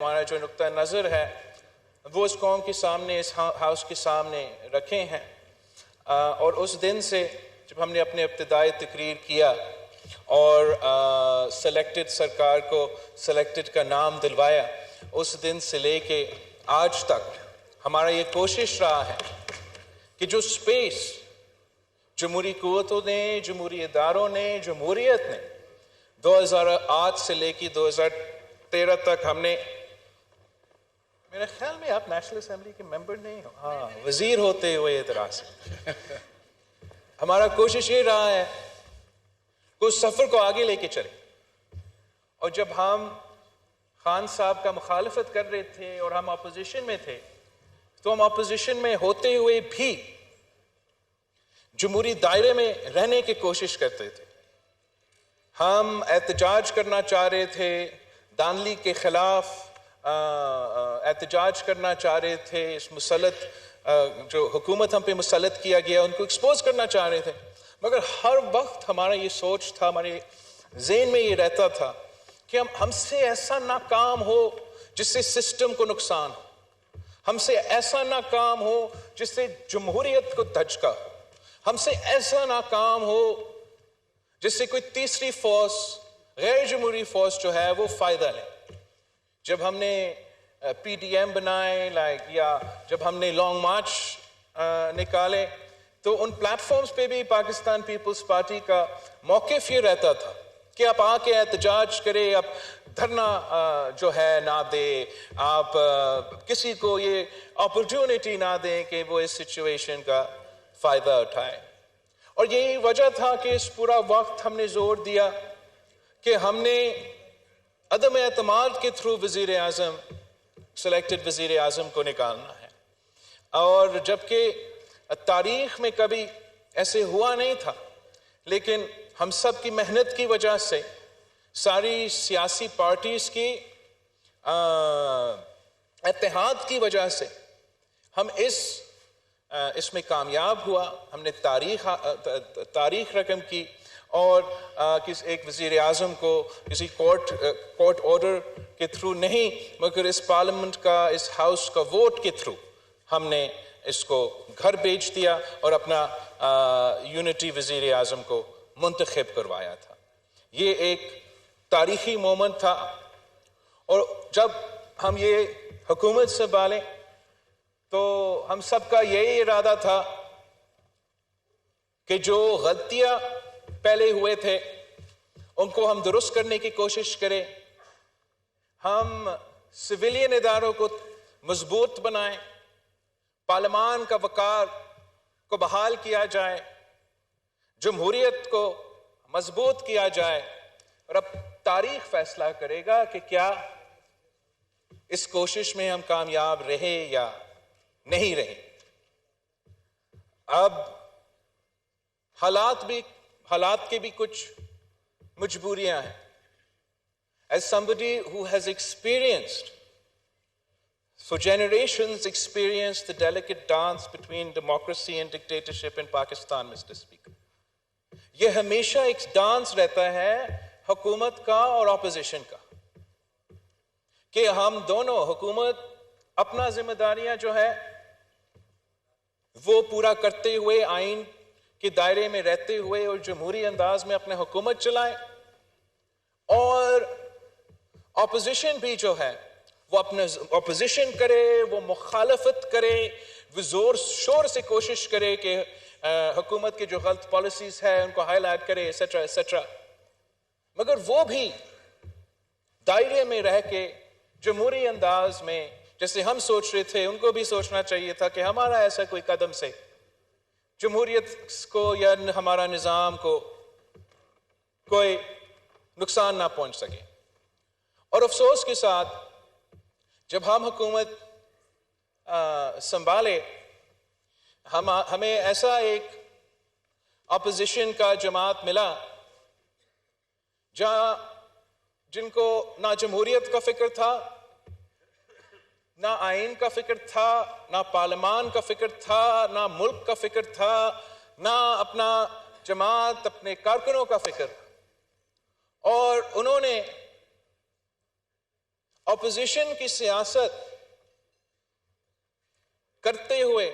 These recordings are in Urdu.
ہمارا جو نقطہ نظر ہے وہ اس قوم کے سامنے، اس ہاؤس کے سامنے رکھے ہیں، اور اس دن سے جب ہم نے اپنے ابتدائی تقریر کیا اور سلیکٹڈ سرکار کو سلیکٹڈ کا نام دلوایا، اس دن سے لے کے آج تک ہمارا یہ کوشش رہا ہے کہ جو سپیس جمہوری قوتوں نے، جمہوری اداروں نے، جمہوریت نے 2008 سے لے کے 2013 تک ہم نے، میرے خیال میں آپ نیشنل اسمبلی کے ممبر نہیں ہو، ہاں وزیر ہوتے ہوئے اعتراض ہمارا کوشش یہ رہا ہے کہ اس سفر کو آگے لے کے چلے. اور جب ہم خان صاحب کا مخالفت کر رہے تھے اور ہم اپوزیشن میں تھے تو ہم اپوزیشن میں ہوتے ہوئے بھی جمہوری دائرے میں رہنے کی کوشش کرتے تھے. ہم احتجاج کرنا چاہ رہے تھے دانلی کے خلاف، احتجاج کرنا چاہ رہے تھے اس مسلط جو حکومت ہم پہ مسلط کیا گیا ان کو ایکسپوز کرنا چاہ رہے تھے، مگر ہر وقت ہمارا یہ سوچ تھا، ہمارے ذہن میں یہ رہتا تھا کہ ہم سے ایسا نہ کام ہو جس سے سسٹم کو نقصان ہو، ہم سے ایسا نہ کام ہو جس سے جمہوریت کو دھچکا ہو، ہم سے ایسا نہ کام ہو جس سے کوئی تیسری فورس، غیر جمہوری فورس جو ہے وہ فائدہ لے. جب ہم نے پی ڈی ایم بنائے یا جب ہم نے لانگ مارچ نکالے تو ان پلیٹ فارمز پہ بھی پاکستان پیپلز پارٹی کا موقف یہ رہتا تھا کہ آپ آ کے احتجاج کریں، آپ دھرنا جو ہے نہ دے، آپ کسی کو یہ اپرچونٹی نہ دیں کہ وہ اس سچویشن کا فائدہ اٹھائے. اور یہی وجہ تھا کہ اس پورا وقت ہم نے زور دیا کہ ہم نے عدم اعتماد کے تھرو وزیر اعظم، سلیکٹڈ وزیر اعظم کو نکالنا ہے. اور جبکہ تاریخ میں کبھی ایسے ہوا نہیں تھا، لیکن ہم سب کی محنت کی وجہ سے، ساری سیاسی پارٹیز کی اتحاد کی وجہ سے ہم اس میں کامیاب ہوا. ہم نے تاریخ رقم کی اور ایک وزیر اعظم کو کسی کورٹ آرڈر کے تھرو نہیں مگر اس پارلیمنٹ کا، اس ہاؤس کا ووٹ کے تھرو ہم نے اس کو گھر بھیج دیا اور اپنا یونٹی وزیر اعظم کو منتخب کروایا تھا. یہ ایک تاریخی مومنٹ تھا. اور جب ہم یہ حکومت سنبھالیں تو ہم سب کا یہی ارادہ تھا کہ جو غلطیاں پہلے ہوئے تھے ان کو ہم درست کرنے کی کوشش کریں، ہم سویلین اداروں کو مضبوط بنائیں، پارلیمان کا وقار کو بحال کیا جائے، جمہوریت کو مضبوط کیا جائے. اور اب تاریخ فیصلہ کرے گا کہ کیا اس کوشش میں ہم کامیاب رہے یا نہیں رہے. اب حالات کے بھی کچھ مجبوریاں ہیں. As somebody who has experienced, for generations experienced the delicate dance between democracy and dictatorship in Pakistan, Mr. Speaker. یہ ہمیشہ ایک ڈانس رہتا ہے حکومت کا اور اپوزیشن کا، کہ ہم دونوں، حکومت اپنا ذمہ داریاں جو ہے وہ پورا کرتے ہوئے، آئین کے دائرے میں رہتے ہوئے اور جمہوری انداز میں اپنے حکومت چلائیں، اور اپوزیشن بھی جو ہے وہ اپنا اپوزیشن کرے، وہ مخالفت کرے، وہ زور شور سے کوشش کرے کہ حکومت کے جو غلط پالیسیز ہیں ان کو ہائی لائٹ کرے، ایسیٹرا ایسیٹرا. مگر وہ بھی دائرے میں رہ کے جمہوری انداز میں جیسے ہم سوچ رہے تھے، ان کو بھی سوچنا چاہیے تھا کہ ہمارا ایسا کوئی قدم سے جمہوریت کو یا ہمارا نظام کو کوئی نقصان نہ پہنچ سکے. اور افسوس کے ساتھ جب ہم حکومت سنبھالے، ہمیں ایسا ایک اپوزیشن کا جماعت ملا جن کو نہ جمہوریت کا فکر تھا، نہ آئین کا فکر تھا، نہ پارلیمان کا فکر تھا، نہ ملک کا فکر تھا، نہ اپنا جماعت، اپنے کارکنوں کا فکر. اور انہوں نے اپوزیشن کی سیاست کرتے ہوئے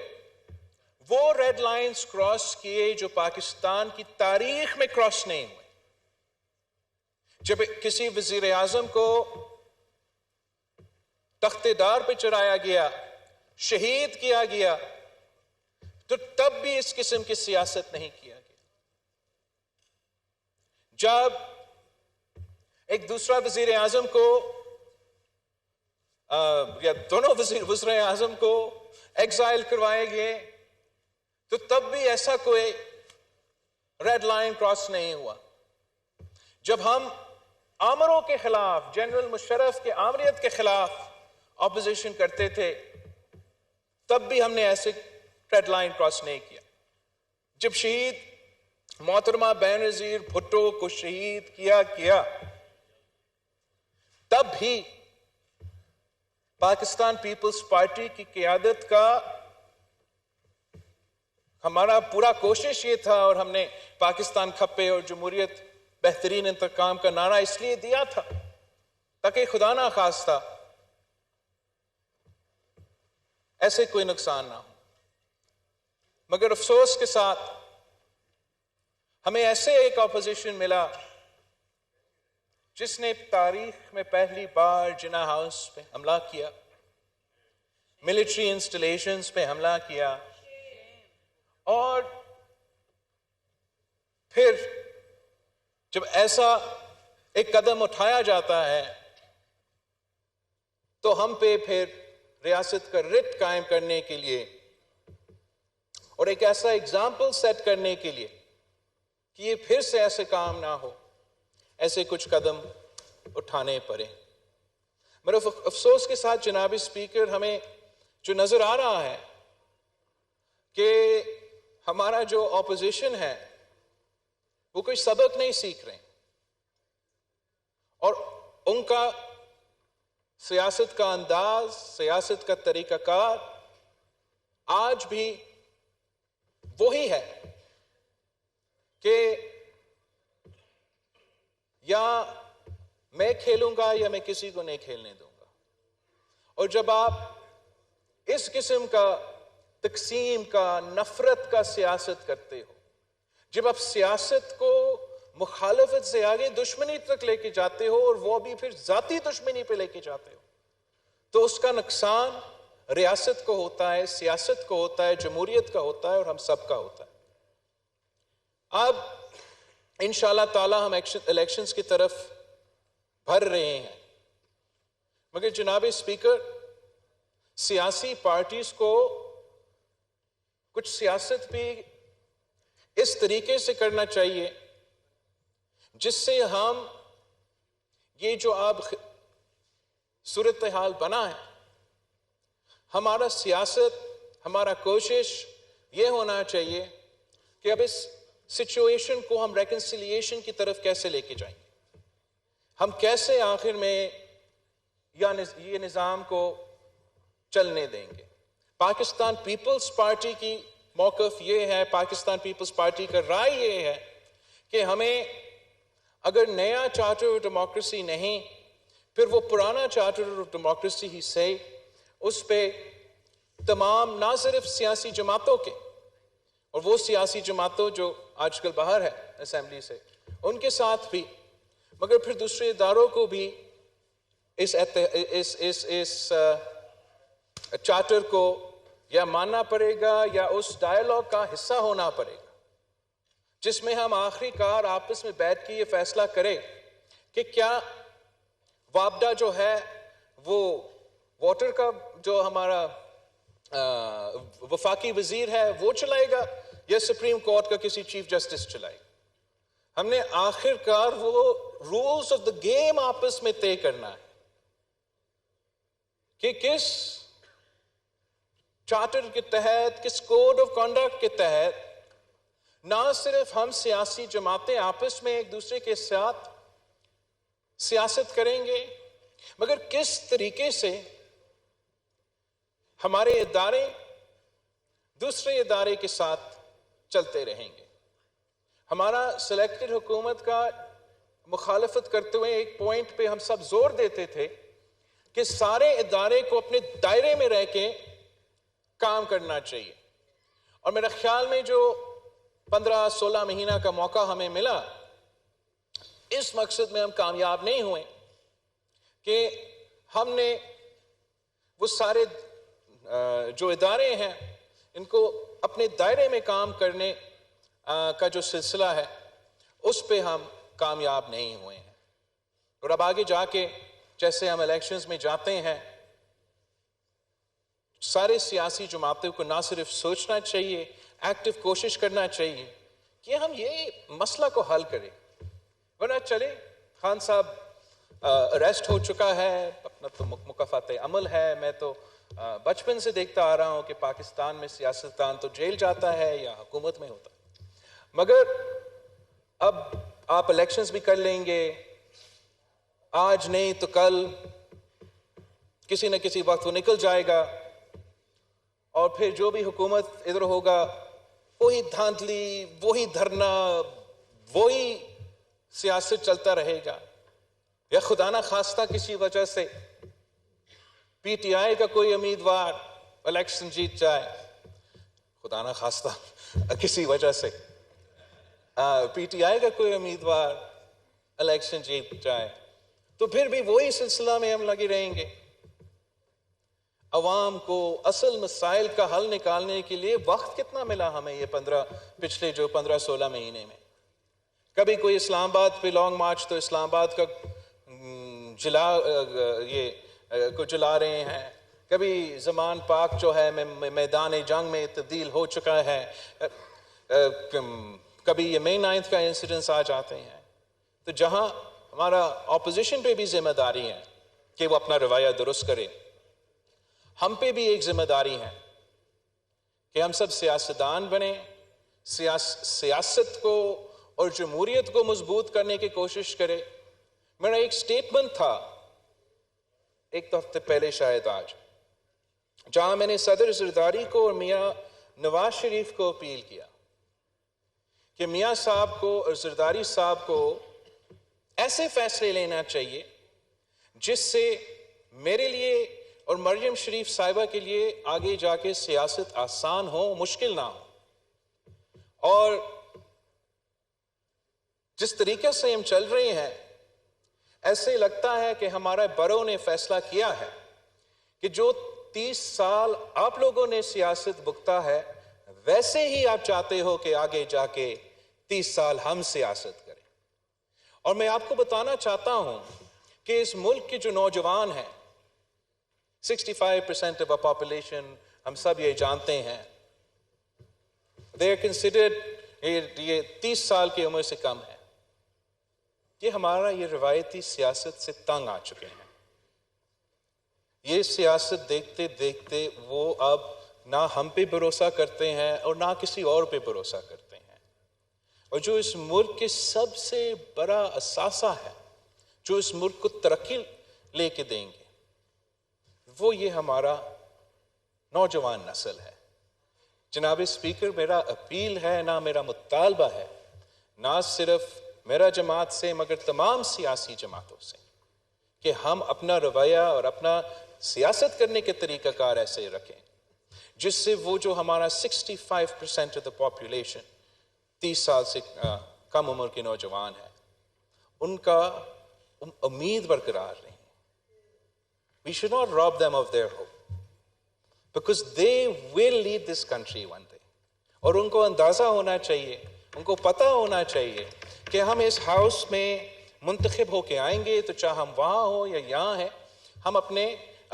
وہ ریڈ لائنز کراس کیے جو پاکستان کی تاریخ میں کراس نہیں ہوئے. جب کسی وزیر اعظم کو تخت دار پہ چڑھایا گیا، شہید کیا گیا، تو تب بھی اس قسم کی سیاست نہیں کیا گیا. جب ایک دوسرا وزیر اعظم کو یا دونوں وزیر اعظم کو ایگزائل کروائے گئے، تو تب بھی ایسا کوئی ریڈ لائن کراس نہیں ہوا. جب ہم آمروں کے خلاف، جنرل مشرف کے آمریت کے خلاف اپوزیشن کرتے تھے، تب بھی ہم نے ایسے ریڈ لائن کراس نہیں کیا. جب شہید محترمہ بینظیر بھٹو کو شہید کیا گیا، تب بھی پاکستان پیپلز پارٹی کی قیادت کا ہمارا پورا کوشش یہ تھا، اور ہم نے پاکستان کھپے اور جمہوریت بہترین انتقام کا نعرہ اس لیے دیا تھا تاکہ خدا نہ خواستہ ایسے کوئی نقصان نہ ہو. مگر افسوس کے ساتھ ہمیں ایسے ایک اپوزیشن ملا جس نے تاریخ میں پہلی بار جناح ہاؤس پہ حملہ کیا، ملٹری انسٹالیشنز پہ حملہ کیا، اور پھر جب ایسا ایک قدم اٹھایا جاتا ہے تو ہم پہ پھر ریاست کا رٹ قائم کرنے کے لیے اور ایک ایسا اگزامپل سیٹ کرنے کے لیے کہ یہ پھر سے ایسے کام نہ ہو، ایسے کچھ قدم اٹھانے پڑے. میرے افسوس کے ساتھ جناب اسپیکر، ہمیں جو نظر آ رہا ہے کہ ہمارا جو اپوزیشن ہے وہ کوئی سبق نہیں سیکھ رہے، اور ان کا سیاست کا انداز، سیاست کا طریقہ کار آج بھی وہی ہے کہ یا میں کھیلوں گا یا میں کسی کو نہیں کھیلنے دوں گا. اور جب آپ اس قسم کا تقسیم کا، نفرت کا سیاست کرتے ہو، جب آپ سیاست کو مخالفت سے آگے دشمنی تک لے کے جاتے ہو اور وہ بھی پھر ذاتی دشمنی پہ لے کے جاتے ہو، تو اس کا نقصان ریاست کو ہوتا ہے، سیاست کو ہوتا ہے، جمہوریت کا ہوتا ہے، اور ہم سب کا ہوتا ہے. اب انشاءاللہ تعالی ہم الیکشنز کی طرف بڑھ رہے ہیں، مگر جناب اسپیکر، سیاسی پارٹیز کو کچھ سیاست بھی اس طریقے سے کرنا چاہیے جس سے ہم یہ جو اب صورتحال بنا ہے، ہمارا سیاست، ہمارا کوشش یہ ہونا چاہیے کہ اب اس سچویشن کو ہم ریکنسیلیشن کی طرف کیسے لے کے جائیں گے، ہم کیسے آخر میں یہ نظام کو چلنے دیں گے. پاکستان پیپلز پارٹی کی موقف یہ ہے، پاکستان پیپلز پارٹی کا رائے یہ ہے کہ ہمیں اگر نیا چارٹر آف ڈیموکریسی نہیں، پھر وہ پرانا چارٹر آف ڈیموکریسی ہی صحیح، اس پہ تمام نہ صرف سیاسی جماعتوں کے اور وہ سیاسی جماعتوں جو آج کل باہر ہے اسمبلی سے، ان کے ساتھ بھی، مگر پھر دوسرے اداروں کو بھی اس چارٹر کو یا ماننا پڑے گا یا اس ڈائیلاگ کا حصہ ہونا پڑے گا، جس میں ہم آخری کار آپس میں بیٹھ کے یہ فیصلہ کریں کہ کیا وابڈا جو ہے وہ واٹر کا جو ہمارا وفاقی وزیر ہے وہ چلائے گا یا سپریم کورٹ کا کسی چیف جسٹس چلائے گا. ہم نے آخر کار وہ رولز آف دا گیم آپس میں طے کرنا ہے کہ کس چارٹر کے تحت، کس کوڈ آف کنڈکٹ کے تحت نہ صرف ہم سیاسی جماعتیں آپس میں ایک دوسرے کے ساتھ سیاست کریں گے، مگر کس طریقے سے ہمارے ادارے دوسرے ادارے کے ساتھ چلتے رہیں گے. ہمارا سلیکٹڈ حکومت کا مخالفت کرتے ہوئے ایک پوائنٹ پہ ہم سب زور دیتے تھے کہ سارے ادارے کو اپنے دائرے میں رہ کے کام کرنا چاہیے. اور میرا خیال میں جو 15-16 مہینہ کا موقع ہمیں ملا، اس مقصد میں ہم کامیاب نہیں ہوئے کہ ہم نے وہ سارے جو ادارے ہیں ان کو اپنے دائرے میں کام کرنے کا جو سلسلہ ہے اس پہ ہم کامیاب نہیں ہوئے ہیں. اور اب آگے جا کے جیسے ہم الیکشنز میں جاتے ہیں، سارے سیاسی جماعتوں کو نہ صرف سوچنا چاہیے، ایکٹیو کوشش کرنا چاہیے کہ ہم یہ مسئلہ کو حل کریں. ورنہ چلے خان صاحب اریسٹ ہو چکا ہے، اپنا تو مکافات عمل ہے. میں تو بچپن سے دیکھتا آ رہا ہوں کہ پاکستان میں سیاستدان تو جیل جاتا ہے یا حکومت میں ہوتا ہے. مگر اب آپ الیکشنز بھی کر لیں گے، آج نہیں تو کل کسی نہ کسی وقت وہ نکل جائے گا، اور پھر جو بھی حکومت ادھر ہوگا وہی دھاندلی، وہی دھرنا، وہی سیاست چلتا رہے گا. یا خدا نہ خواستہ کسی وجہ سے پی ٹی آئی کا کوئی امیدوار الیکشن جیت جائے، خدا نہ خواستہ کسی وجہ سے پی ٹی آئی کا کوئی امیدوار الیکشن جیت جائے، تو پھر بھی وہی سلسلہ میں ہم لگے رہیں گے. عوام کو اصل مسائل کا حل نکالنے کے لیے وقت کتنا ملا ہمیں یہ پچھلے جو 15-16 مہینے میں؟ کبھی کوئی اسلام آباد پہ لانگ مارچ تو اسلام آباد کا جلا رہے ہیں، کبھی زمان پاک جو ہے میدان جنگ میں تبدیل ہو چکا ہے، کبھی یہ مئی 9 کا انسیڈنس آ جاتے ہیں. تو جہاں ہمارا اپوزیشن پہ بھی ذمہ داری ہے کہ وہ اپنا رویہ درست کرے، ہم پہ بھی ایک ذمہ داری ہے کہ ہم سب سیاستدان بنیں، سیاست کو اور جمہوریت کو مضبوط کرنے کی کوشش کرے. میرا ایک سٹیٹمنٹ تھا ایک ہفتے پہلے شاید آج، جہاں میں نے صدر زرداری کو اور میاں نواز شریف کو اپیل کیا کہ میاں صاحب کو اور زرداری صاحب کو ایسے فیصلے لینا چاہیے جس سے میرے لیے اور مریم شریف صاحبہ کے لیے آگے جا کے سیاست آسان ہو، مشکل نہ ہو. اور جس طریقے سے ہم چل رہے ہیں ایسے لگتا ہے کہ ہمارا برو نے فیصلہ کیا ہے کہ جو 30 سال آپ لوگوں نے سیاست بھگتا ہے ویسے ہی آپ چاہتے ہو کہ آگے جا کے 30 سال ہم سیاست کریں. اور میں آپ کو بتانا چاہتا ہوں کہ اس ملک کے جو نوجوان ہیں، 65% of our population، ہم سب یہ جانتے ہیں، they are considered، یہ 30 سال کی عمر سے کم ہے. یہ ہمارا یہ روایتی سیاست سے تنگ آ چکے ہیں. یہ سیاست دیکھتے دیکھتے وہ اب نہ ہم پہ بھروسہ کرتے ہیں اور نہ کسی اور پہ بھروسہ کرتے ہیں. اور جو اس ملک کے سب سے بڑا اثاثہ ہے، جو اس ملک کو ترقی لے کے دیں گے، وہ یہ ہمارا نوجوان نسل ہے. جناب اسپیکر، میرا اپیل ہے، نہ میرا مطالبہ ہے، نہ صرف میرا جماعت سے مگر تمام سیاسی جماعتوں سے، کہ ہم اپنا رویہ اور اپنا سیاست کرنے کے طریقہ کار ایسے رکھیں جس سے وہ جو ہمارا 65% آف دا پاپولیشن 30 سال سے کم عمر کے نوجوان ہیں، ان کا امید برقرار رہے. We should not rob them of their hope because they will lead this country one day. اور ان کو اندازہ ہونا چاہیے، ان کو پتہ ہونا چاہیے کہ ہم اس ہاؤس میں منتخب ہو کے آئیں گے تو چاہے ہم وہاں ہوں یا یہاں ہیں، ہم اپنے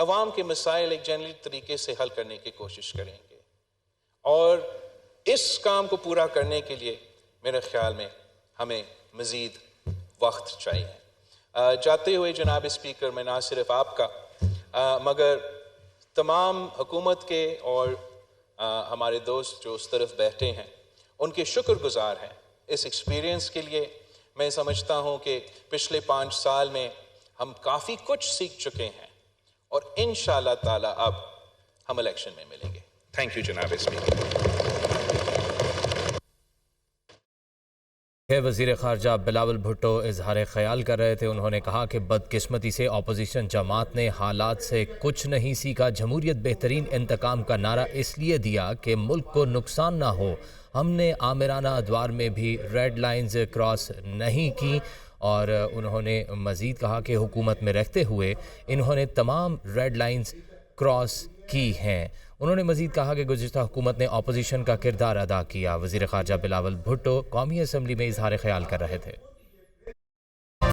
عوام کے مسائل ایک جنرل طریقے سے حل کرنے کی کوشش کریں گے. اور اس کام کو پورا کرنے کے لیے میرے خیال میں ہمیں مزید وقت چاہیے. جاتے ہوئے جناب اسپیکر، میں نہ صرف آپ کا مگر تمام حکومت کے اور ہمارے دوست جو اس طرف بیٹھے ہیں ان کے شکر گزار ہیں اس ایکسپیرینس کے لیے. میں سمجھتا ہوں کہ پچھلے 5 سال میں ہم کافی کچھ سیکھ چکے ہیں اور انشاءاللہ تعالی اب ہم الیکشن میں ملیں گے. تھینک یو جناب اسپیکر. وزیر خارجہ بلاول بھٹو اظہار خیال کر رہے تھے۔ انہوں نے کہا کہ بدقسمتی سے اپوزیشن جماعت نے حالات سے کچھ نہیں سیکھا۔ جمہوریت بہترین انتقام کا نعرہ اس لیے دیا کہ ملک کو نقصان نہ ہو۔ ہم نے آمرانہ ادوار میں بھی ریڈ لائنز کراس نہیں کی، اور انہوں نے مزید کہا کہ حکومت میں رہتے ہوئے انہوں نے تمام ریڈ لائنز کراس کی ہیں۔ انہوں نے مزید کہا کہ گزشتہ حکومت نے اپوزیشن کا کردار ادا کیا۔ وزیر خارجہ بلاول بھٹو قومی اسمبلی میں اظہار خیال کر رہے تھے۔